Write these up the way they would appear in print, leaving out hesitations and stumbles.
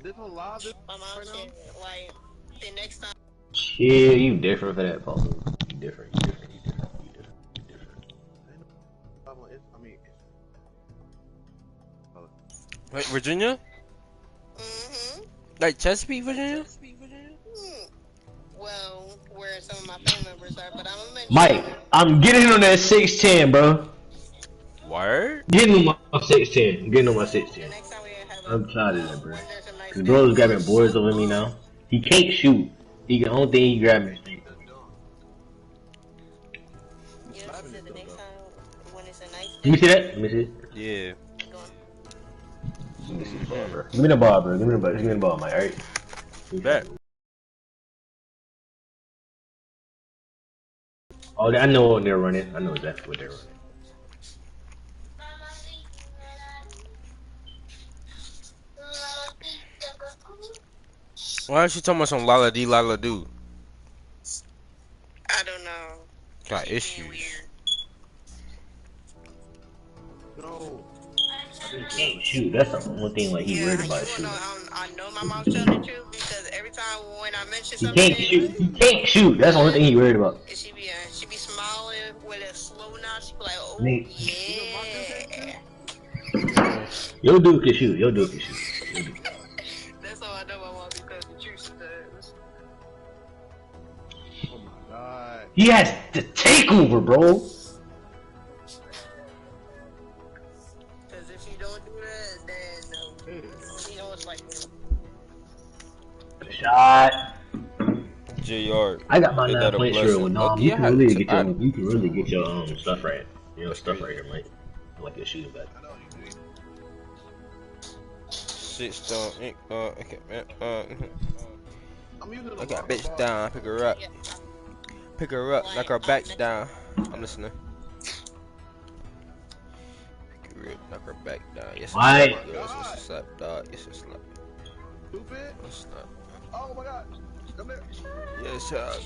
My mom said, like, the next time. Yeah, you different for that, Paul. You different, you different, you different, you different, you different. Wait, Virginia? Mm-hmm. Like Chesapeake, Virginia? Well, where some of my family members are, but I'm gonna mention Mike, I'm getting on that 610, bro. Word? Getting on my 610. Getting on my the 610. next time we have I'm tired of that, bro. when there's a nice Cause day. bro's grabbing boards over me now. He can't shoot. He the only thing he grabbing is things. Yeah, she said the next time when it's a nice Let me see day. that. Let me see it. Yeah. Go on. Give me the ball, bro. Give me the ball, bro. Give me the ball. Give me the ball, Mike. All right. Bet. Oh, I know what they're running. I know exactly what they're running. Why is she talking about some Lala D Lala do? I don't know. Got She's being issues. weird. He can't shoot. That's the only thing like he worried about shooting. I know my mom's telling the truth because every time when I mention He something, can't shoot. He can't shoot. That's the only thing he worried about. she be smiling with a slow nod. She be like, oh Nick. yeah. Your dude can shoot. Your dude can shoot. Your dude. That's how I know my mom be telling the truth sometimes. Oh my god. He has the takeover, bro. Because if you don't do that, then you know it's like. Shot. JR. I got my Ain't 9 that a points blessing? real. No, Okay, you I can had really to- get your you can really get your stuff right. You know stuff right here, Mike. I like your shooting back. Shit stone. Okay, I got bitch down. Pick her up. Pick her up. Knock her back down. I'm listening. Pick her up. Knock her back down. Yes, it's Right. slap. Yes, it's a slap, dog. Yes, it's a slap. Stupid. It's a slap. Oh my god. Come here. Yes, child.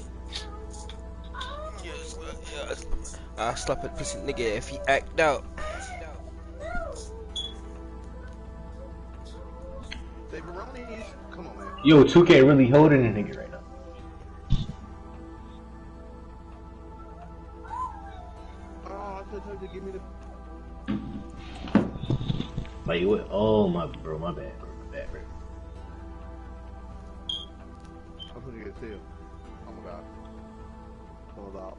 Yes, yes. I'll slap a pussy nigga if he act out. Say Veronis. Come on, man. Yo, 2K really holding a nigga right now. Oh, I should have to give me the. Like what? Oh my bro, my bad, bro, my bad, bro. I'm putting it too. Oh my god. Hold out.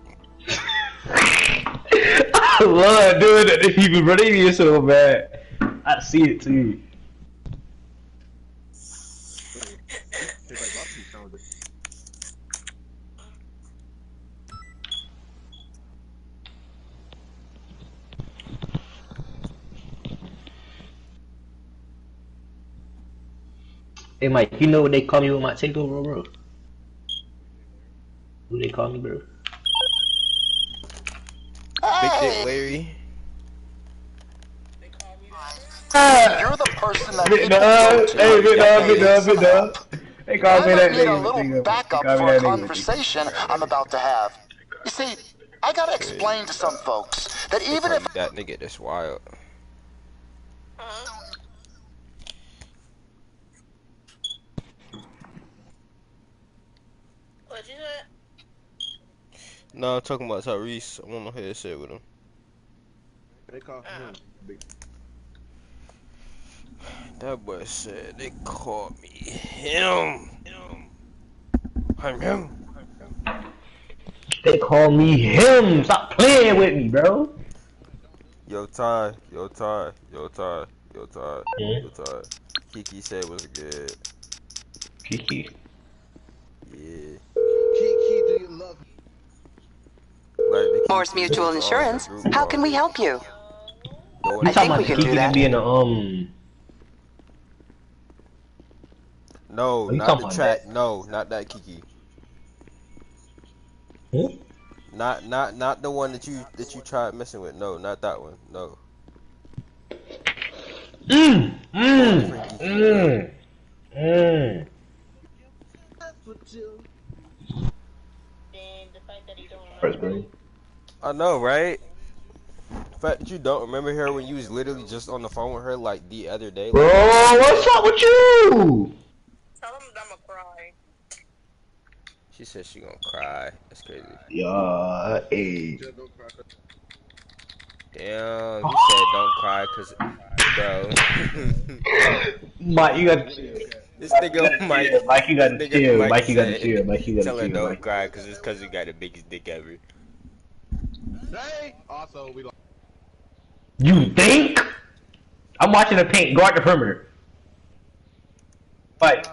I love doing that to people, bro. They be so bad. I see it too. It's like Buffy sounds like. Hey Mike, you know what they call me with my takeover, bro? Who they call me, bro? Big Dick Larry. You're the person that Big people dog, go to hey, when big they dog, need big dog, some big dog. help. They call I me that might need a nigga. little backup They call for me a that nigga. conversation I'm about to have. You see, I gotta explain to some folks that They even call if you that nigga, that's wild. What you said? No, I'm talking about Tyrese. I'm on my headset with him. They call him. Big. That boy said they called me him. I'm him. They call me him. Stop playing with me, bro. Yo Ty, yo Ty, yo Ty, yo Ty, Yeah. yo Ty. Kiki said was good. Kiki. Yeah. Kiki, do you love me? Like the Morse Kiki Mutual was on the Insurance. group How call. can we help you? The one You I that talking think about we the can do Kiki that. that be in the No, What you not talking the about track. that? No, not that Kiki. Huh? Not the one that you tried messing with. No, not that one. No. Mmm. Whole different Mmm. Kiki, bro. Mmm. Mmm. That's what you. Then the fact that he don't First, remember. bro. I know, right? The fact that you don't remember her when you was literally just on the phone with her like the other day. Bro, Like, what's up with you? She said she gonna cry. That's crazy. Yeah, hey. Just don't cry. Damn, he said don't cry, cause, bro. Mike, you got This nigga Mike. Mike, you gotta This nigga chill. Mike Mike, you gotta said, chill. Mike, you gotta tell her chill. don't Mike. cry, cause his cousin got the biggest dick ever. Hey! Also, we don't. You think? I'm watching the paint. Guard the perimeter. Mike,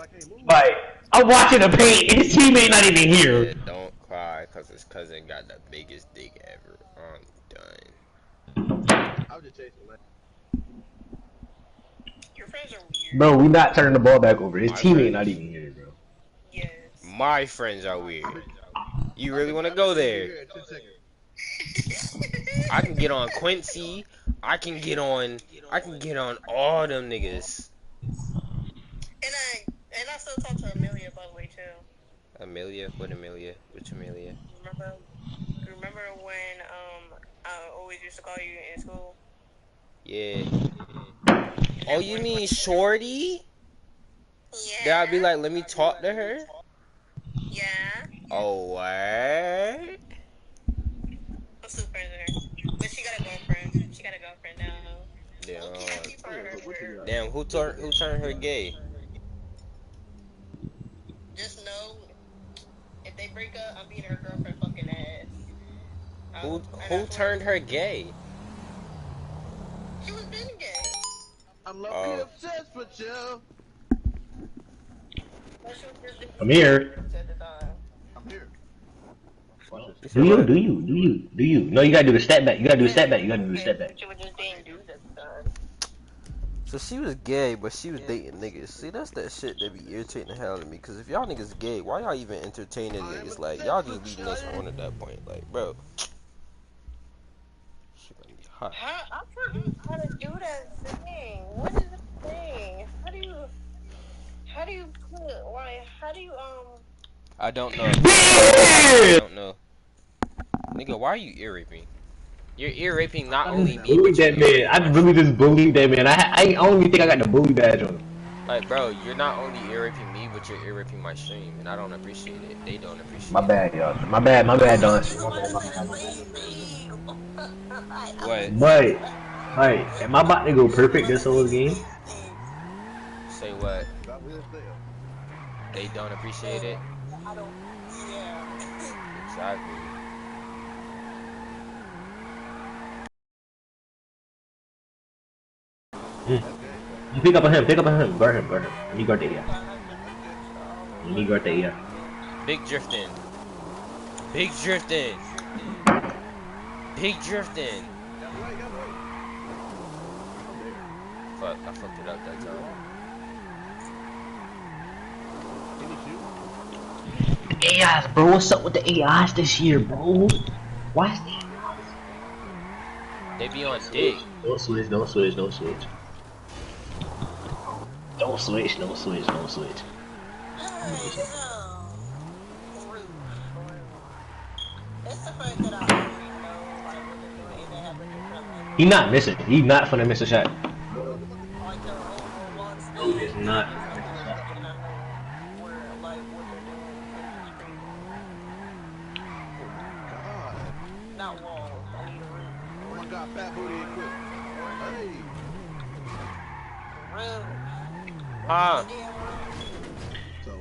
I'm watching the paint. His teammate not even here. Yeah, don't cry, cause his cousin got the biggest dick ever. I'm done. I was just chasing the Your friends are weird. Bro, we not turning the ball back over. His My teammate friend? not even here, bro. Yes. My friends are weird. You really wanna go there? I can get on Quincy. I can get on all them niggas. And I still talk to Amelia, by the way, too. Amelia? What Amelia? Which Amelia? Remember when I always used to call you in school? Yeah. Oh, you mean Shorty? Yeah. That I'd be like, let me talk to her? Yeah. Oh, what? I'm still friends with her. But she got a girlfriend. She got a girlfriend now. Damn, who turned her gay? Just know, if they break up, I'm beating her girlfriend fucking ass. Who turned her gay? She was been gay. I'm lovely obsessed with you. But she was just I'm here. at the time. I'm here. Do you? No, you gotta do the step back. You gotta do the step back. You gotta do the step back. She was just being dudes at the time. So she was gay, but she was dating niggas. See, that's that shit that be irritating the hell out of me. Cause if y'all niggas gay, why y'all even entertaining niggas? Like, y'all just leaving us on at that point. Like, bro. Shit gonna be hot. I forgot how to do that thing. What is the thing? How do you put, I don't know. I don't know. Nigga, why are you ear raping? You're ear raping not only me, Bullied but that man. I really just bullied that man. I don't even think I got the bully badge on. like, bro, you're not only ear raping me, but you're ear raping my stream, and I don't appreciate it. They don't appreciate My it. bad, y'all. My bad, Don. What? But, am I about to go perfect this whole game? Say what? That will fail. They don't appreciate it? Exactly. Pick up on him. Guard him. Let me guard the A. Big drifting. Big drifting. Fuck, I fucked it up that time. AIs, bro. What's up with the AIs this year, bro? Why is they? They be on dick. Don't switch. It's the fact that I already know like what they're doing and they have like a He not missing. He not finna miss a shot. like their own one No, it's not. where like what they're doing is crazy. God. Not walls. I need a room. Oh my God, fat booty ain't quick. Hey. Room. Huh? So,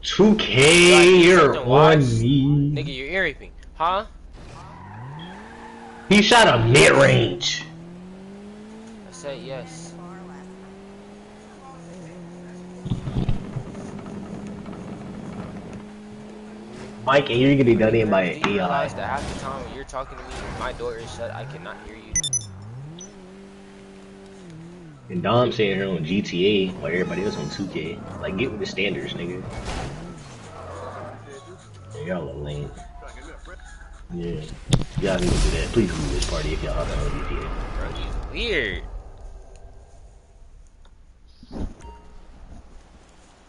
2K, you're on me. Nigga, you're ear raping. Huh? He shot a mid-range. I said yes. Mike, and you're getting done in by Do you realize AI. that half the time when you're talking to me, my door is shut, I cannot hear you? And Dom saying her on GTA while everybody else on 2K. Like, get with the standards, nigga. Y'all are lame. Yeah. Y'all need to do that. Please leave this party if y'all hop on GTA. Bro, he's weird.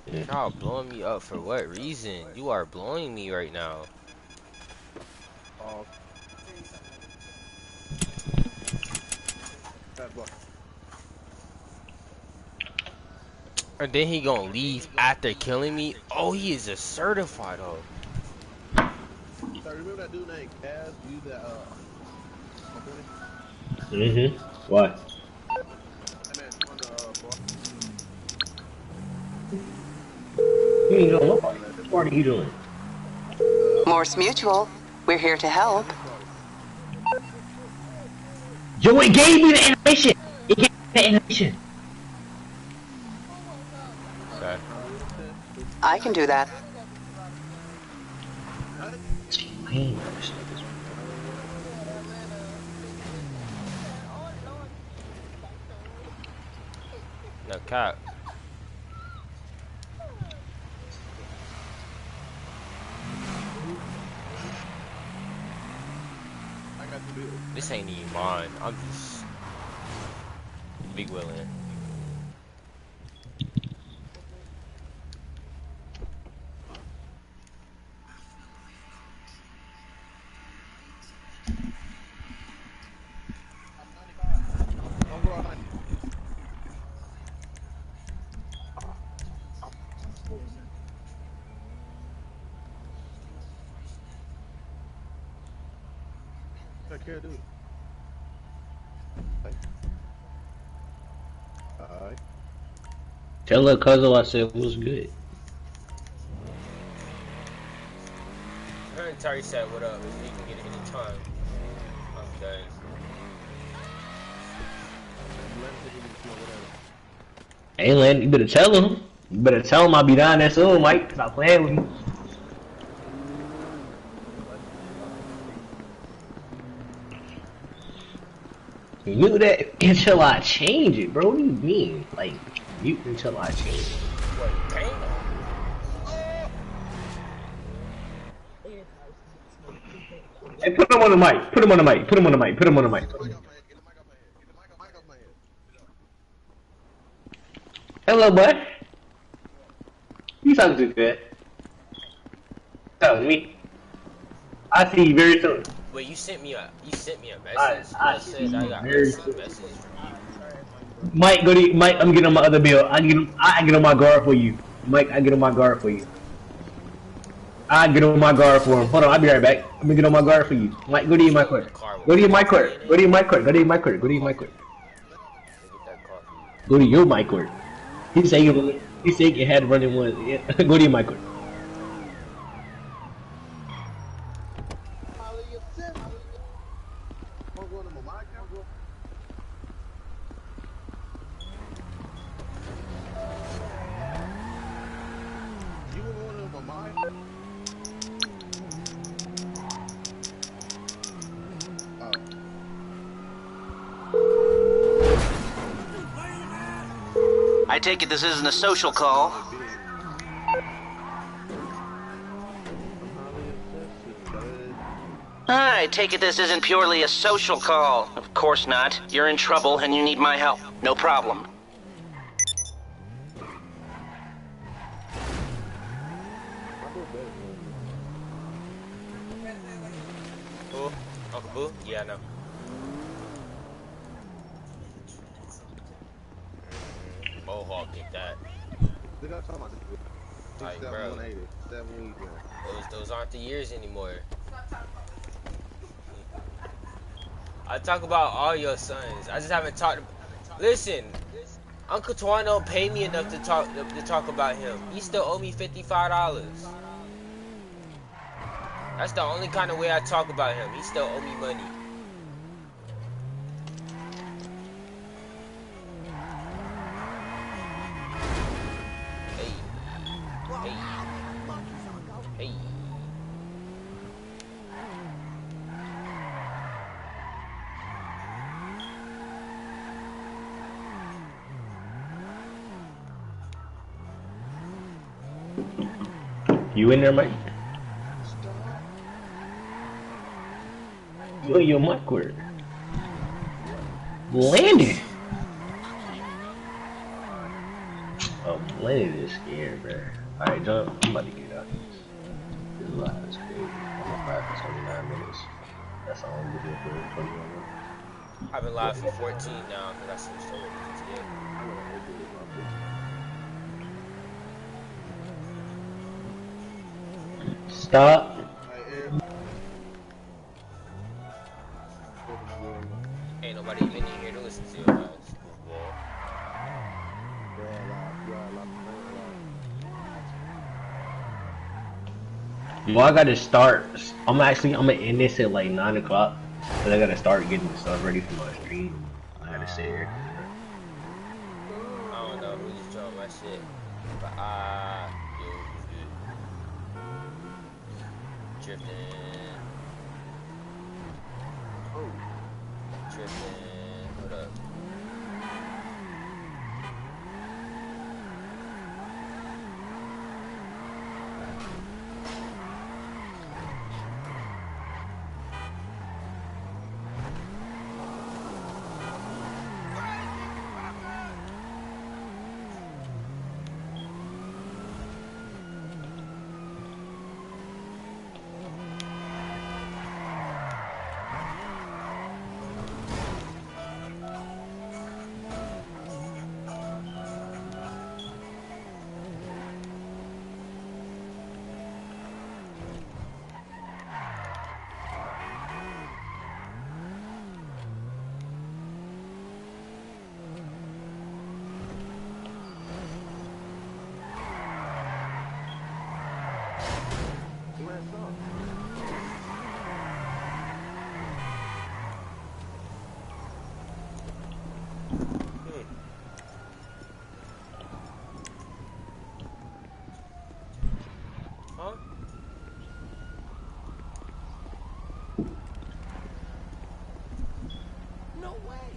Yeah. Y'all blowing me up for what reason? You are blowing me right now. fat boy. And then he gonna leave after killing me? Oh, he is a certified hoe. remember that dude named Kaz? You that Why? that man on the bar. You ain't doing nobody. What part are you doing? Morse Mutual. We're here to help. Yo, it gave me the animation. It gave me the animation. Okay. I can do that. Man, No cap. This ain't even mine. I'm just big willing. tell her Cuzzo I said was good. Her and Terry said what up, if you can get it any time. I'm done. Hey, Len, you better tell him. You better tell him I'll be down there soon, Mike. Stop playing with me. You knew that until I change it, bro. What do you mean? Like, mute until I change it. Wait, damn. Hey, put him on the mic. Put him on the mic. Put him on the mic. Put him on the mic. Hello, bud. You sound too good. Tell me. I see you very soon. Wait, you sent me a message. I You see said I you got very a soon. message from you. Mike, go to Mike. I'm getting on my other bill. I get on my guard for you. Mike, I get on my guard for you. I get on my guard for him. Hold on, I'll be right back. I'm gonna get on my guard for you. Mike, go to your mic court. Go to your mic court. Go to your mic court. Go to your mic court. Go to your mic court. Go to your mic court. He said you had running one. Yeah. Go to your mic court. I take it this isn't a social call. I take it this isn't purely a social call. Of course not. You're in trouble and you need my help. No problem. Boo? Uncle Boo? Yeah, I know. Mohawk get that. Like, bro, those aren't the years anymore. I talk about all your sons. I just haven't talked. Listen, Uncle Twan don't pay me enough to talk about him. He still owe me $55. That's the only kind of way I talk about him. He still owe me money. Hey. You in there, Mike? You in your mic court. Landon. Oh, Landon is scared, bro. Alright, John, I'm about to get out of this. This live is crazy. I'm gonna fire for 29 minutes. That's all I'm looking for, 21 minutes. I've been live for 14 now because I switched over to GTA. Stop. Well, I gotta start. I'm gonna end this at like 9 o'clock. But I gotta start getting the stuff ready for my stream. I gotta sit here. I don't know who just joined my shit, but drifting, drifting. Hold up. Huh? No way.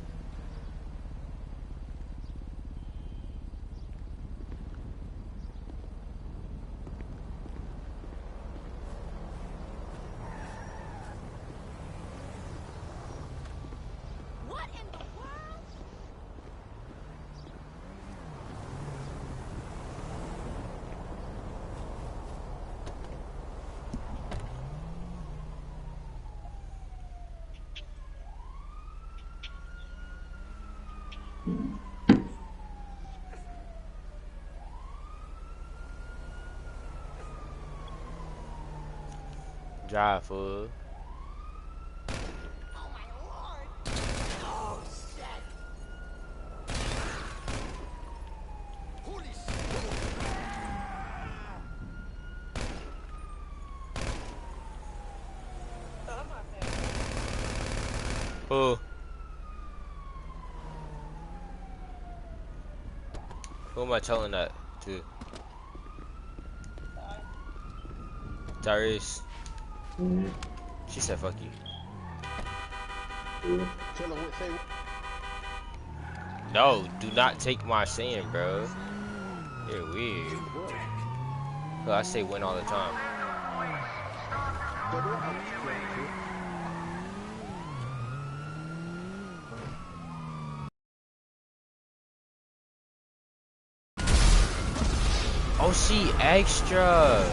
What in the world? Drive, fool. Oh my lord! Oh shit! Holy shit! Oh, I'm not there. Who? Who am I telling that to? Tyrese. She said fuck you. Tell her what say. No, do not take my saying, bro. You're weird. I say win all the time. Oh, she extra.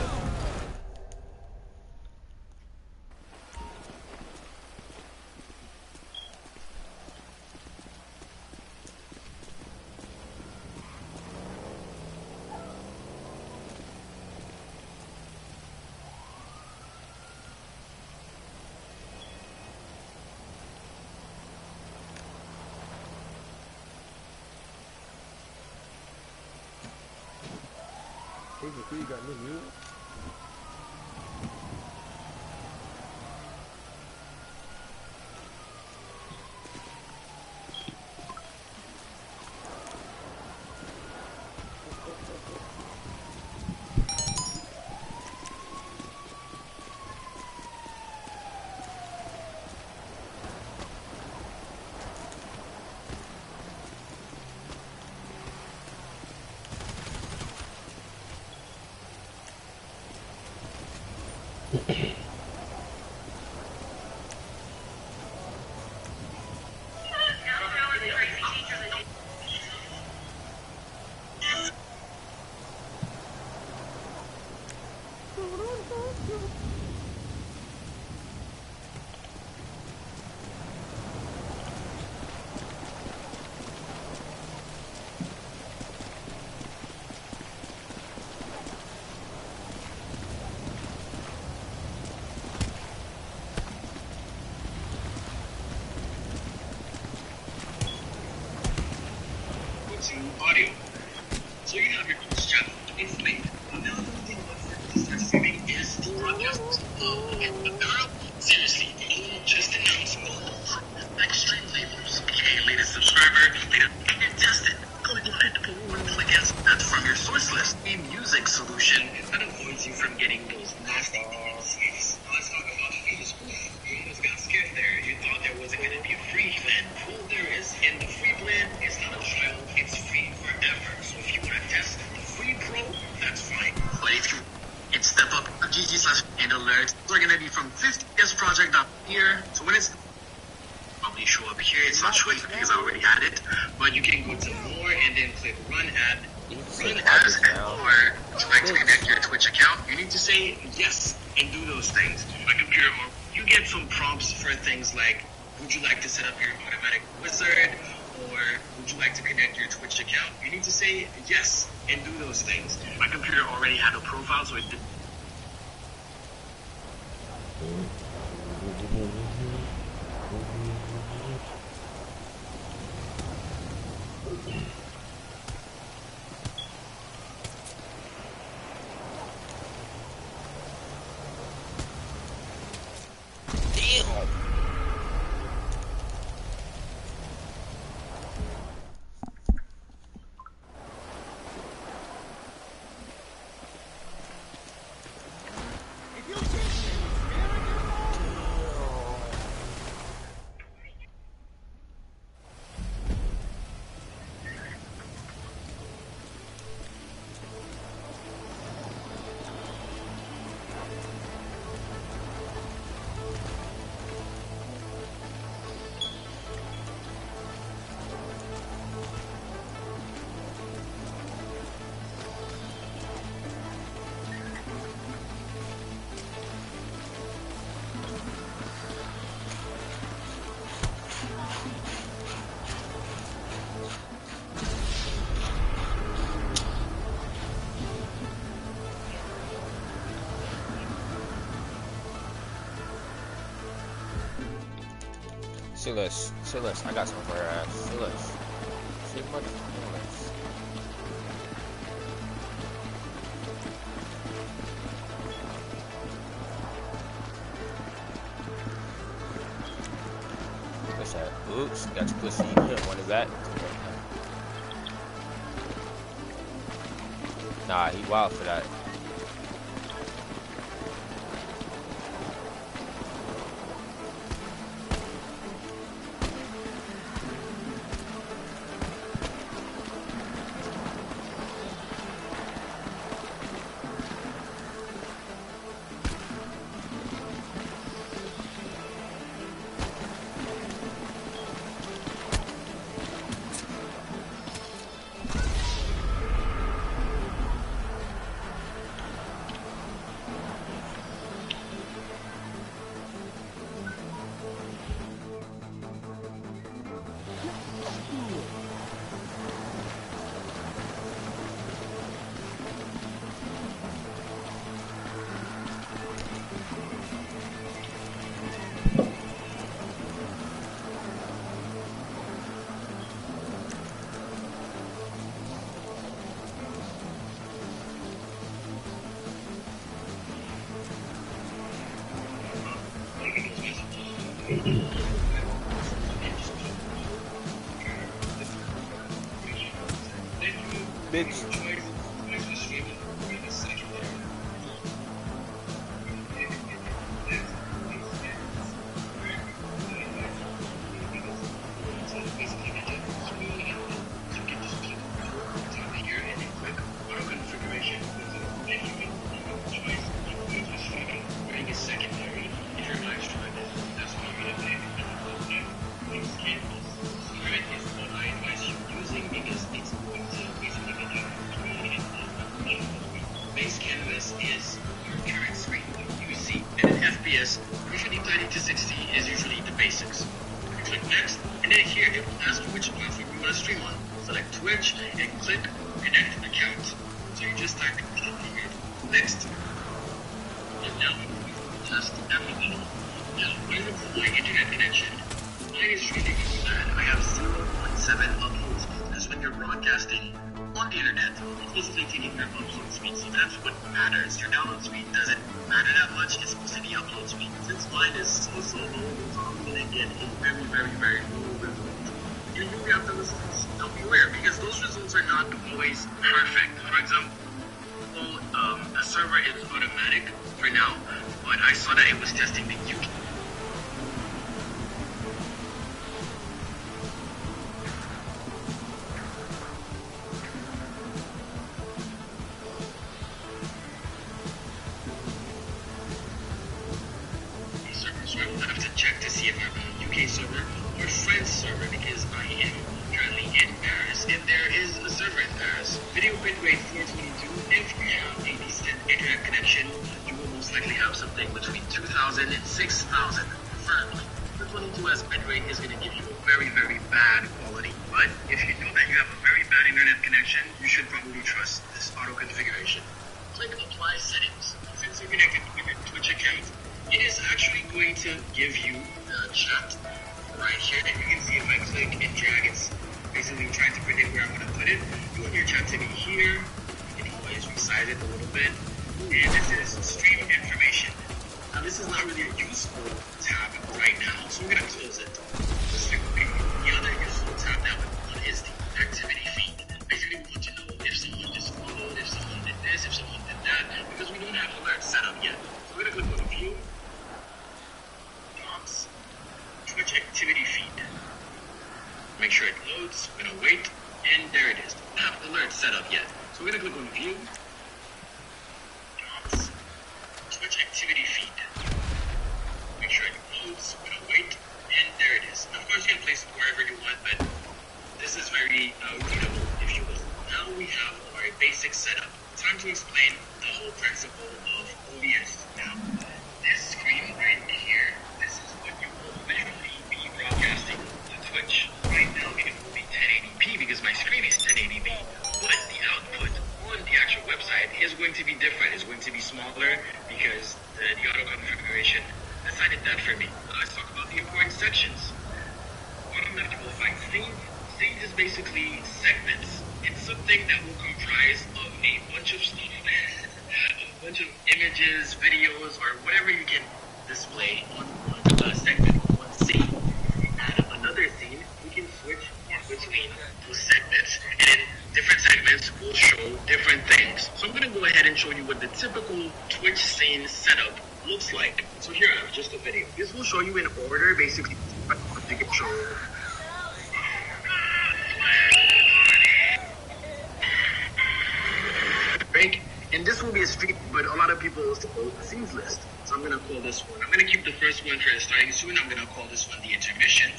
You got new music? Audio. So you have your own channel. It's linked. Now the thing about this streaming is to broadcast Seriously, Google just announced Extreme Labels. Okay, latest subscriber, tested. Click on it. One click that's from your source list. A music solution that avoids you from getting those nasty ads. Let's talk about fees. You almost got scared there. You thought there wasn't going to be a free plan. Well, there is. And the free plan is not a trial. It's free forever. So if you want to test the free pro, that's fine. But if you step up GG/and alerts, they're going to be from 50s project up here. So when it's probably show up here, it's not showing because I already had it. But you can go to more and then click run ad. Run ads and more. Would you like to connect your Twitch account? You need to say yes and do those things. My computer, you get some prompts for things like, would you like to set up your automatic wizard? Or would you like to connect your Twitch account? You need to say yes and do those things. My computer already had a profile, so it did. Silas, I got something for her ass. Silas. She motherfucking What's that? Oops, got your pussy. Want it back? Nah, he wild for that. Bitch. Usually 30 to 60 is usually the basics. You click next, and then here it will ask which platform you want to stream on. Select Twitch and click connect account. So you just type in next. And now we will test everything. Now, when it's my internet connection, mine is really bad. I have 0.7 uploads. That's when you're broadcasting on the internet. It's basically taking your upload speed, so that's what matters. Your download speed doesn't matter that much, it's mostly the upload speed. Since mine is so low, I'm gonna get a very, very, very low result. You have to listen to this. Don't be aware, because those results are not always perfect. For example, a server is automatic for now, but I saw that it was testing the UK. server, so I will have to check to see if I'm on a UK server or French server, because I am currently in Paris, and there is a server in Paris. Video bitrate 422. If you have a decent internet connection, you will most likely have something between 2,000 and 6,000 preferably. 422s bitrate is going to give you a very, very bad quality, but if you know that you have a very bad internet connection, you should probably trust this auto configuration. Click apply settings. Since you're connected with your Twitch account, it is actually going to give you the chat right here, and you can see if I click and drag, it's basically trying to predict where I'm going to put it. You want your chat to be here. You can always resize it a little bit. And this is stream information. Now this is not really a useful tab right now, so we're going to close it. The other useful tab that we want is the activity feed. Basically we want to know if someone just followed, if someone did this, if someone did that, because we don't have alerts set up yet. So we're going to click on view. Twitch activity feed. Make sure it loads. We're gonna wait, and there it is. Don't have alerts set up yet, so we're gonna click on view. Twitch activity feed. Make sure it loads. We're gonna wait, and there it is. Now, of course, you can place it wherever you want, but this is very readable, if you will. Now we have our basic setup. Time to explain the whole principle of OBS. Now, this screen right here. Broadcasting to Twitch. Right now it will be 1080p because my screen is 1080p, but the output on the actual website is going to be different. It's going to be smaller because the auto configuration decided that for me. Let's talk about the important sections. Bottom left you will find scenes. Scenes is basically segments. It's something that will comprise of a bunch of stuff, a bunch of images, videos, or whatever you can display on one segment or one scene. Another scene, we can switch between those segments, and in different segments will show different things. So I'm going to go ahead and show you what the typical Twitch scene setup looks like. So here I have just a video. This will show you in order, basically, you can show. Break, and this will be a stream, but a lot of people will suppose the scenes list. So I'm going to call this one. I'm going to keep the first one for starting soon. I'm going to call this one the intermission.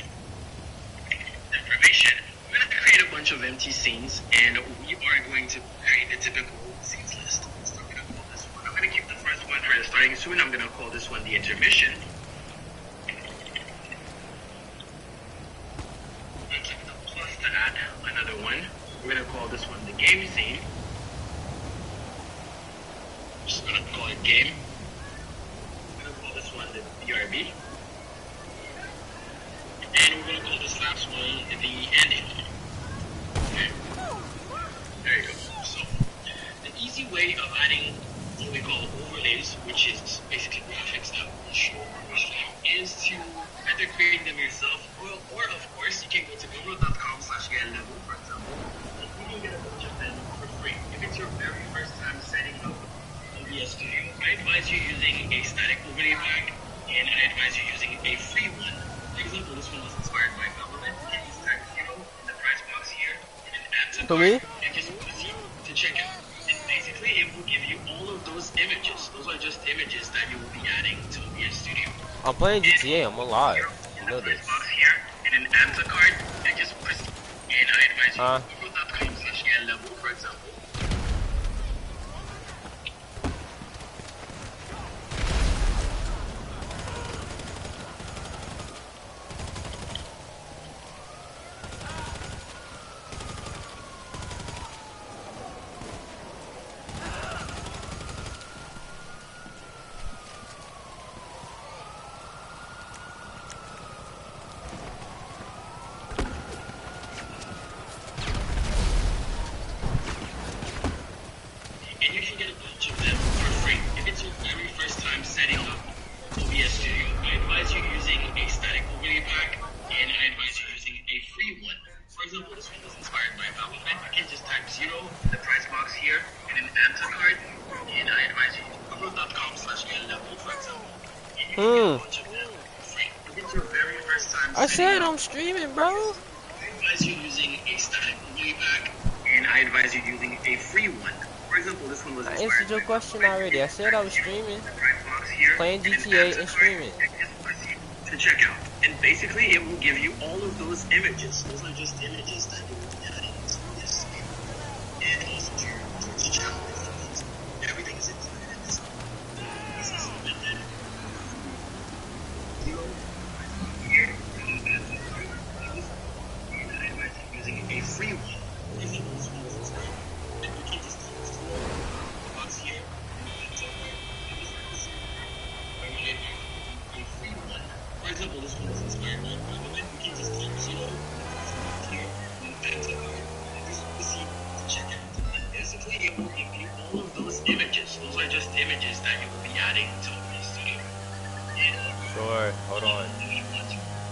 Information. We're going to create a bunch of empty scenes, and we are going to create the typical scenes list. So I'm going to call this one. I'm going to keep the first one for starting soon. I'm going to call this one the intermission. I'm going to click the plus to add another one. We're going to call this one the game scene. I'm just going to call it game. I'm going to call this one the BRB. And we're going to call this last one the ending. Okay. There you go. So, the easy way of adding what we call overlays, which is basically graphics that will show our stream, is to either create them yourself, or of course, you can go to google.com/getlevel, for example, and you can get a bunch of them for free. If it's your very first time setting up OBS Studio, I advise you using a static overlay pack, and I advise you using a free one. For example, this one was inspired by government. You can use type 0 in the price box here, and then add to cart, and just proceed to checkout. And basically, it will give you all of those images. Those are just images that you will be adding to OBS Studio. I'm playing GTA, I'm alive. In the price box here, and then add to cart, and just proceed. And I advise you google.com/getlevel, for example. a bunch of them for free. If it's your very first time setting up OBS Studio, I advise you using a static overlay pack, and I advise you using a free one. For example, this one was inspired by Alphabet. You can just type 0 in the price box here and an answer card, and I advise you use google.com/level, for example. And you can get a bunch of them for free. If it's your very first time I setting said up, I'm streaming, bro. I advise you using a static overlay pack, and I advise you using a free one. For example, this one was I inspired answered your by question already. I said I was streaming, the price box here, playing and an GTA answer and card, streaming. and just proceed to check out. And basically, it will give you all of those images. Those are just images that you will be adding to this video. And also to your Twitch channel. Everything is included in this. This is method. Zero. Here. And I advise you using a free one. If you use one of those, then you can just use the box here. And so a free one. For example, this one is inspired by Alphabet. You can just type 0 here and answer card and just proceed to check out. And basically, it will give you all of those images. Those are just images that you will be adding to OBS Studio. And Sure. Hold on.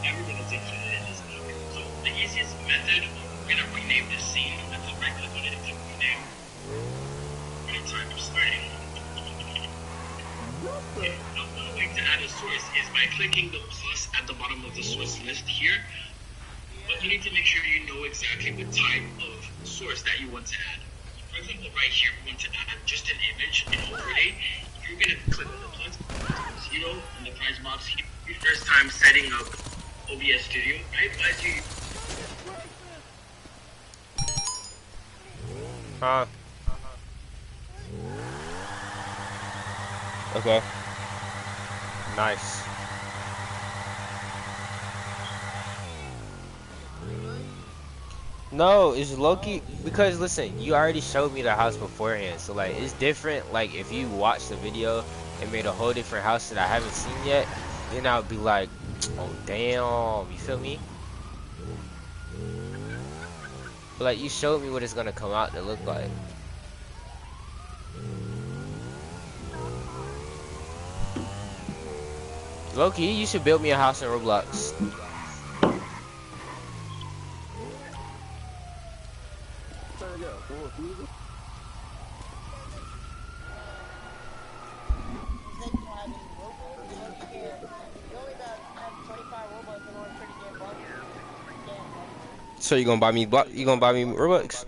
everything is included in this video. So the easiest method, we're gonna rename this scene. Let's right click on it and click rename. We're gonna type starting. Another way to add a source is by clicking the plus at the bottom of the source list here. But you need to make sure you know exactly what type of source that you want to add. For example, right here, we want to add just an image, an overlay. You're going to click on the plus, 0 in the price box here. Your first time setting up OBS Studio, I advise you. Huh? Okay. Nice. No, it's Loki because listen, you already showed me the house beforehand, so like it's different. Like if you watch the video and made a whole different house that I haven't seen yet, then I would be like, oh damn, you feel me? But like you showed me what it's gonna come out to look like. Loki, you should build me a house in Roblox. So you gonna buy me You gonna buy me Robux?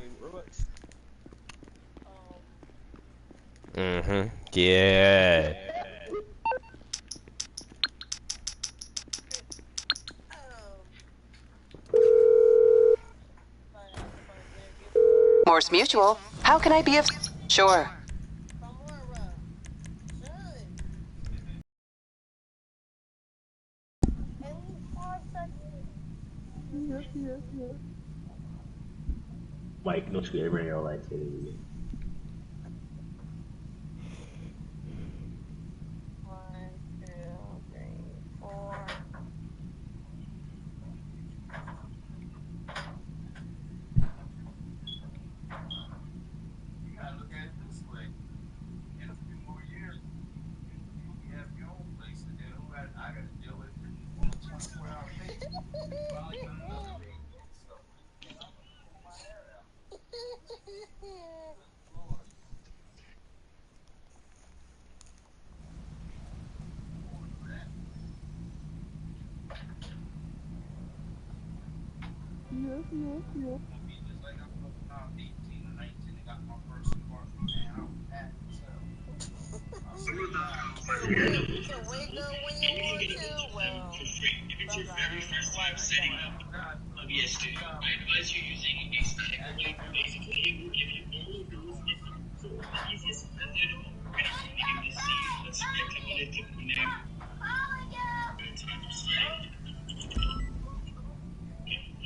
Yeah. Morse Mutual. How can I be of... Sure. Mike, no screw every your life. OBS Studio. I advise you using a static overlay. Basically, it will give you all of those images. So the easiest method, we're going to rename this scene. Let's right click on it, click rename. And time to start.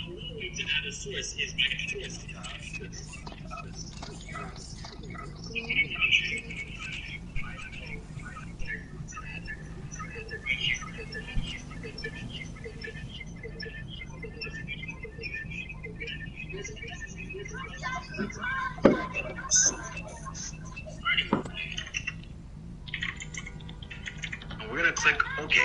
Another way to add a source is by source. click OK.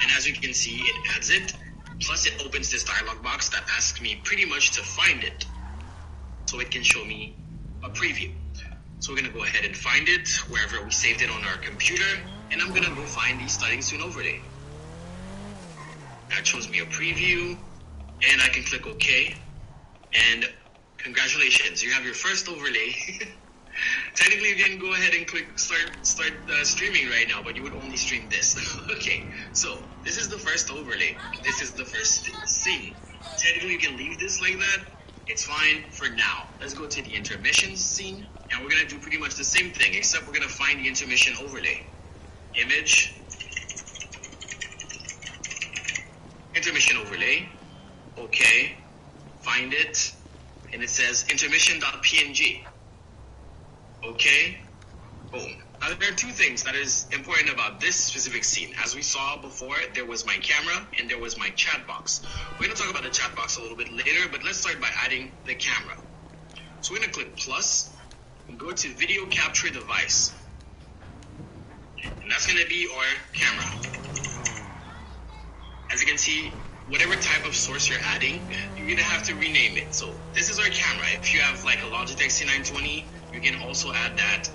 And as you can see, it adds it. Plus, it opens this dialog box that asks me pretty much to find it, so it can show me a preview. So we're gonna go ahead and find it wherever we saved it on our computer, and I'm gonna go find the starting soon overlay. That shows me a preview, and I can click OK. And congratulations, you have your first overlay. Technically, you can go ahead and click start streaming right now, but you would only stream this. Okay, so this is the first overlay. This is the first scene. Technically, you can leave this like that. It's fine for now. Let's go to the intermission scene, and we're gonna do pretty much the same thing, except we're gonna find the intermission overlay. Image, intermission overlay. Okay, find it, and it says intermission.png. Okay, boom. Now there are two things that is important about this specific scene. As we saw before, there was my camera and there was my chat box. We're gonna talk about the chat box a little bit later, but let's start by adding the camera. So we're gonna click plus and go to video capture device. And that's gonna be our camera. As you can see, whatever type of source you're adding, you're gonna have to rename it. So this is our camera. If you have like a Logitech C920, you can also add that.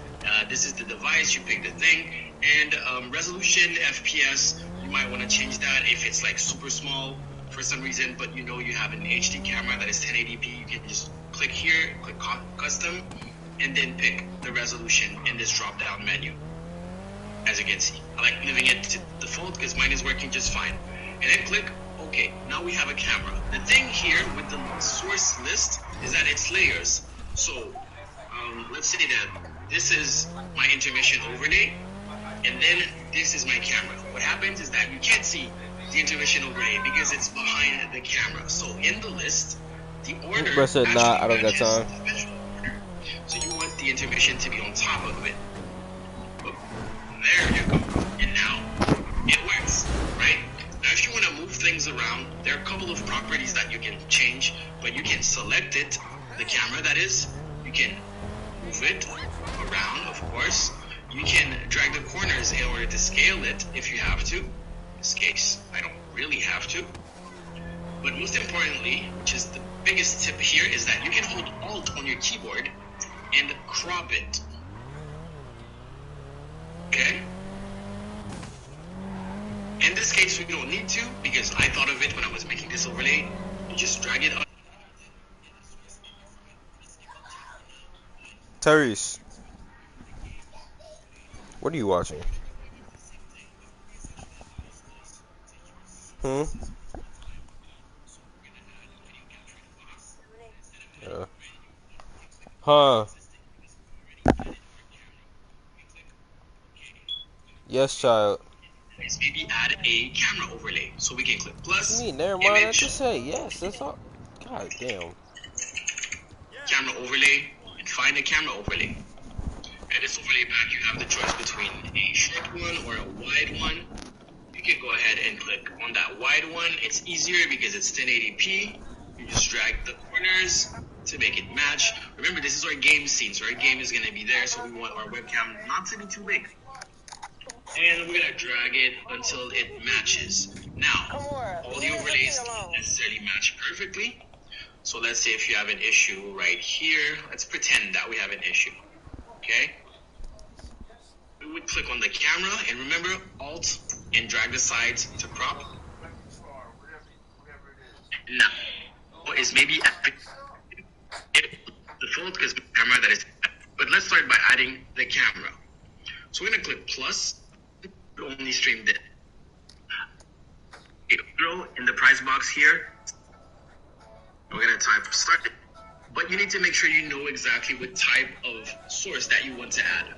This is the device, you pick the thing, and resolution, FPS, you might want to change that if it's like super small for some reason, but you know you have an HD camera that is 1080p, you can just click here, click custom, and then pick the resolution in this drop down menu. As you can see, I like leaving it to default because mine is working just fine. And then click OK. Now we have a camera. The thing here with the source list is that it's layers. So let's say that this is my intermission overlay, and then this is my camera. What happens is that you can't see the intermission overlay because it's behind the camera. So in the list, the order Bro said, nah, I don't got matches time. the visual order. So you want the intermission to be on top of it. Boom. There you go. And now it works, right? Now if you want to move things around, there are a couple of properties that you can change, but you can select it, the camera that is, you can move it around, of course. You can drag the corners in order to scale it if you have to. In this case, I don't really have to. But most importantly, which is the biggest tip here, is that you can hold Alt on your keyboard and crop it. Okay? In this case, we don't need to, because I thought of it when I was making this overlay. You just drag it up. Tyrese, what are you watching? Yeah. Huh. Yes, child. Is maybe add a camera overlay. So we can click plus. Me, never mind. I Image, just say yes. That's all. God damn. camera overlay, and find a camera overlay. At this overlay pack, you have the choice between a short one or a wide one. You can go ahead and click on that wide one. It's easier because it's 1080p. You just drag the corners to make it match. Remember, this is our game scene, so our game is going to be there, so we want our webcam not to be too big. And we're going to drag it until it matches. Now, all the overlays don't necessarily match perfectly. So let's say if you have an issue right here, let's pretend that we have an issue, okay? We would click on the camera, and remember, Alt and drag the sides to crop. Now, is maybe default because the camera that is, but let's start by adding the camera. So we're gonna click plus, only stream this. In the price box here, we're gonna type start it, but you need to make sure you know exactly what type of source that you want to add.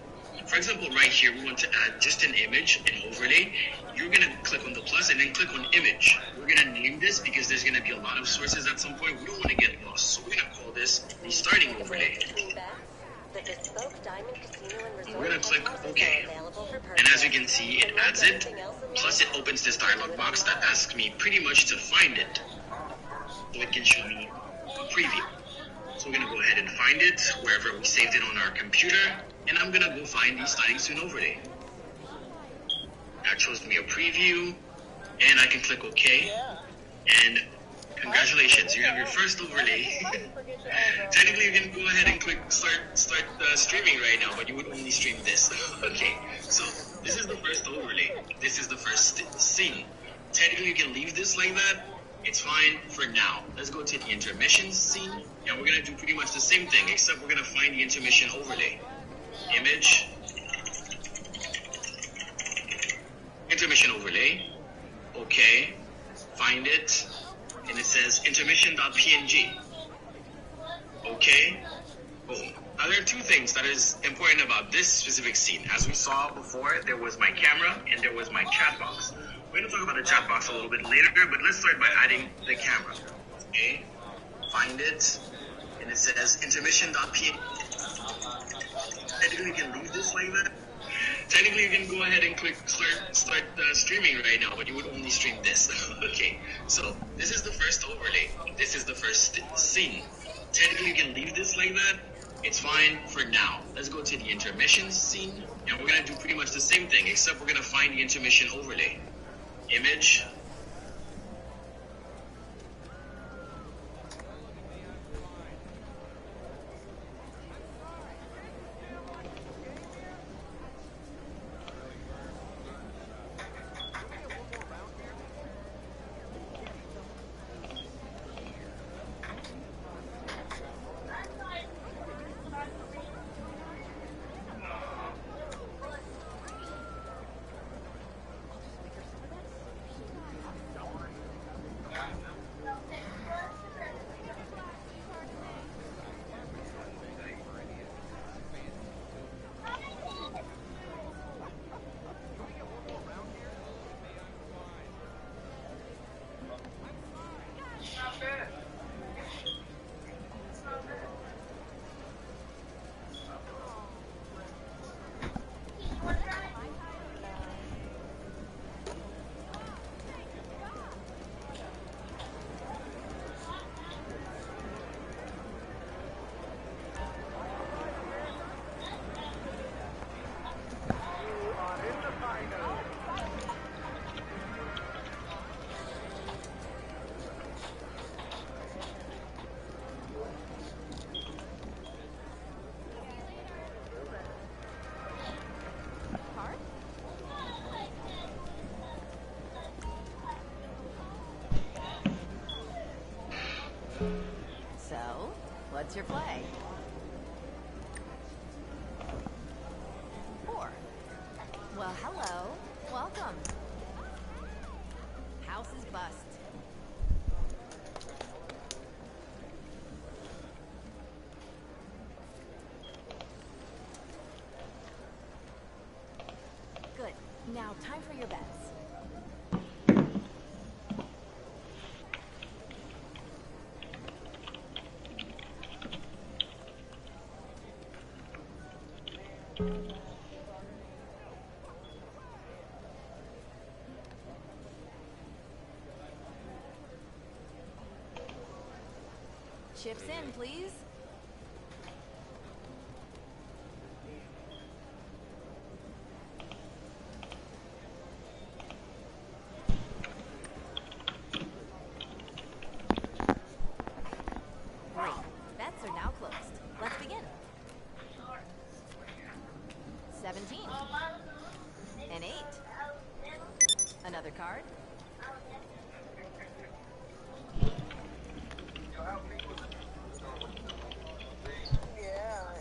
For example, right here, we want to add just an image, an overlay. You're gonna click on the plus and then click on image. We're gonna name this because there's gonna be a lot of sources at some point. We don't want to get lost, so we're gonna call this the starting overlay. We're gonna click OK, and as you can see, it adds it. Plus, it opens this dialog box that asks me pretty much to find it, so it can show me a preview. So we're gonna go ahead and find it wherever we saved it on our computer, and I'm gonna go find the starting soon overlay. That shows me a preview, and I can click OK. Yeah. And congratulations, you have your first overlay. Technically, you can go ahead and click start streaming right now, but you would only stream this. Okay, so this is the first overlay. This is the first scene. Technically, you can leave this like that. It's fine for now. Let's go to the intermission scene, and we're gonna do pretty much the same thing, except we're gonna find the intermission overlay. Image. Intermission overlay. Okay. Find it. And it says intermission.png. Okay. Boom. Now there are two things that is important about this specific scene. As we saw before, there was my camera and there was my chat box. We're going to talk about the chat box a little bit later, but let's start by adding the camera. Okay. Find it. And it says intermission.png. Technically, you can leave this like that. Technically, you can go ahead and click start streaming right now, but you would only stream this. Okay, so this is the first overlay. This is the first scene. Technically, you can leave this like that. It's fine for now. Let's go to the intermission scene, and we're gonna do pretty much the same thing, except we're gonna find the intermission overlay. Image. So, what's your play? 4. Well, hello. Welcome. House is bust. Good. Now, time for your bets. Chips in, please. Great. Bets are now closed. Let's begin. 17. An 8. Another card. Yeah.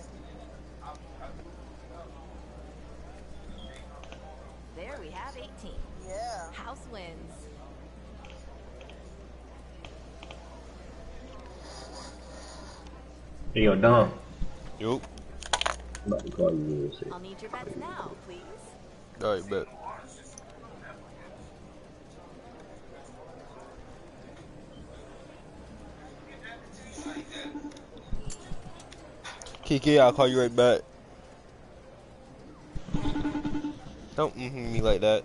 There we have 18. Yeah. House wins. Hey, yo, Dom. Yup. I'm about to call you real quick. I'll need your bets now, please. Alright, bet. Kiki, I'll call you right back. Don't me like that.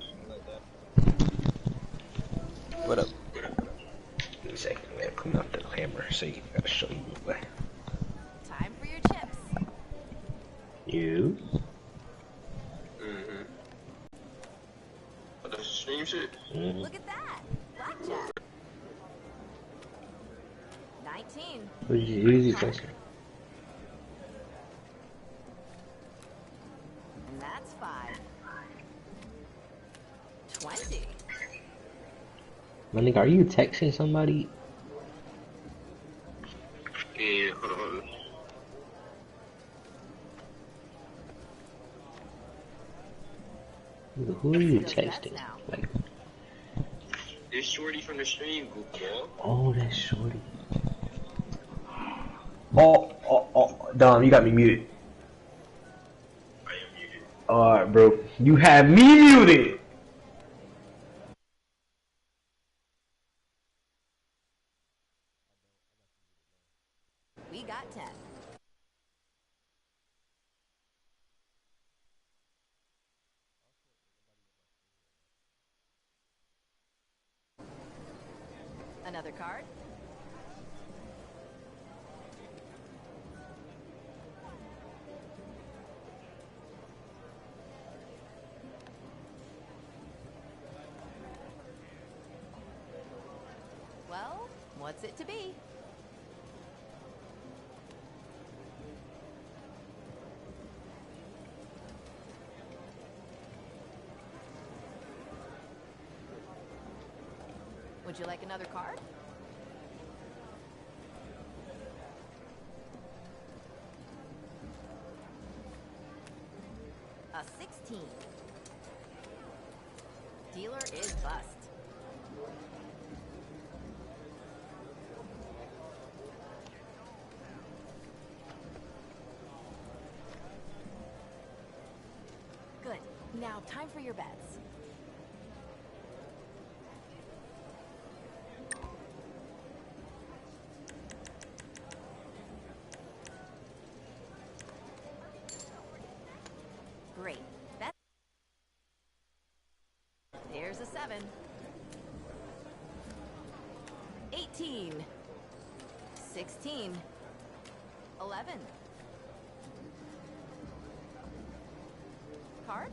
What up? Give me a second, man. Come up to the camera so you gotta show you the way. Time for your chips. You? shit? Look at that. Blackjack. 19. Easy question. And that's 5. 20. My nigga, are you texting somebody? Yeah, hold on. Who are you Let's go bets texting? now. Like, It's Shorty from the stream, goofball. oh, that's Shorty. Oh, Dom, you got me muted. I am muted. Alright, bro. You have me muted! We got 10. Another card. Well, what's it to be? Would you like another card? A 16. Dealer is bust. Good. Now, time for your bets. Great. That's... There's a 7. 18. 16. 11. Card?